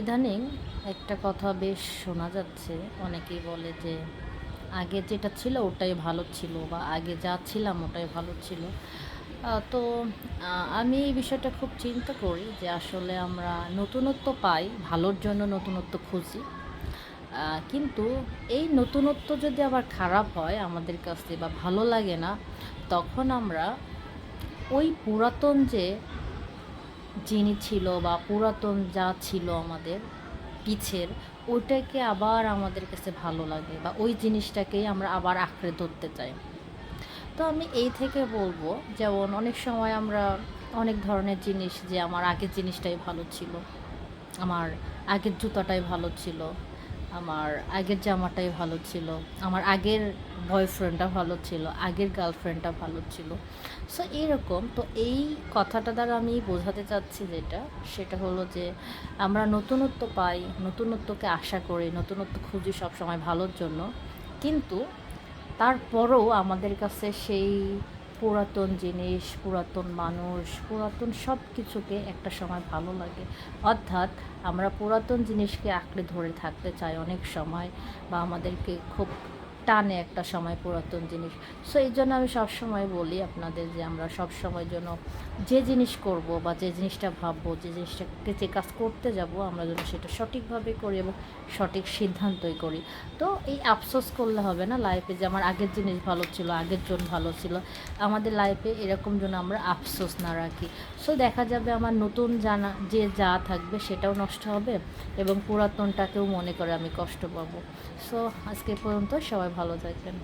ইদানিং একটা কথা বেশ শোনা যাচ্ছে। অনেকেই বলে যে, আগে যেটা ছিল ওটাই ভালো ছিল বা আগে যা ছিলাম ওটাই ভালো ছিল। তো আমি এই বিষয়টা খুব চিন্তা করি যে আসলে আমরা নতুনত্ব পাই, ভালোর জন্য নতুনত্ব খুঁজি। কিন্তু এই নতুনত্ব যদি আবার খারাপ হয় আমাদের কাছে বা ভালো লাগে না, তখন আমরা ওই পুরাতন যে যিনি ছিল বা পুরাতন যা ছিল আমাদের পিছের, ওইটাকে আবার আমাদের কাছে ভালো লাগে বা ওই জিনিসটাকেই আমরা আবার আঁকড়ে ধরতে চাই। তো আমি এই থেকে বলবো, যেমন অনেক সময় আমরা অনেক ধরনের জিনিস, যে আমার আগের জিনিসটাই ভালো ছিল, আমার আগের জুতাটাই ভালো ছিল, আমার আগের জামাটাই ভালো ছিল, আমার আগের বয়ফ্রেন্ডটা ভালো ছিল, আগের গার্লফ্রেন্ডটা ভালো ছিল। সো এইরকম তো এই কথাটা দ্বারা আমি বোঝাতে চাচ্ছি যেটা, সেটা হলো যে আমরা নতুনত্ব পাই, নতুনত্বকে আশা করি, নতুনত্ব খুঁজি সবসময় ভালোর জন্য। কিন্তু তারপরও আমাদের কাছে সেই পুরাতন জিনিস, পুরাতন মানুষ, পুরাতন সব কিছুকে একটা সময় ভালো লাগে। অর্থাৎ আমরা পুরাতন জিনিসকে আঁকড়ে ধরে থাকতে চাই অনেক সময়, বা আমাদেরকে খুব টানে একটা সময় পুরাতন জিনিস। সো এই জন্য আমি সবসময় বলি আপনাদের যে আমরা সবসময় যেন যে জিনিস করব বা যে জিনিসটা ভাববো, যে জিনিসটাকে যে কাজ করতে যাব, আমরা যেন সেটা সঠিকভাবে করি এবং সঠিক সিদ্ধান্তই করি। তো এই আফসোস করলে হবে না লাইফে যে আমার আগের জিনিস ভালো ছিল, আগের জন ভালো ছিল। আমাদের লাইফে এরকম যেন আমরা আফসোস না রাখি। সো দেখা যাবে আমার নতুন জানা যে যা থাকবে সেটাও নষ্ট হবে এবং পুরাতনটাকেও মনে করে আমি কষ্ট পাবো। সো আজকে পর্যন্ত সবাই ভালো থাকবেন।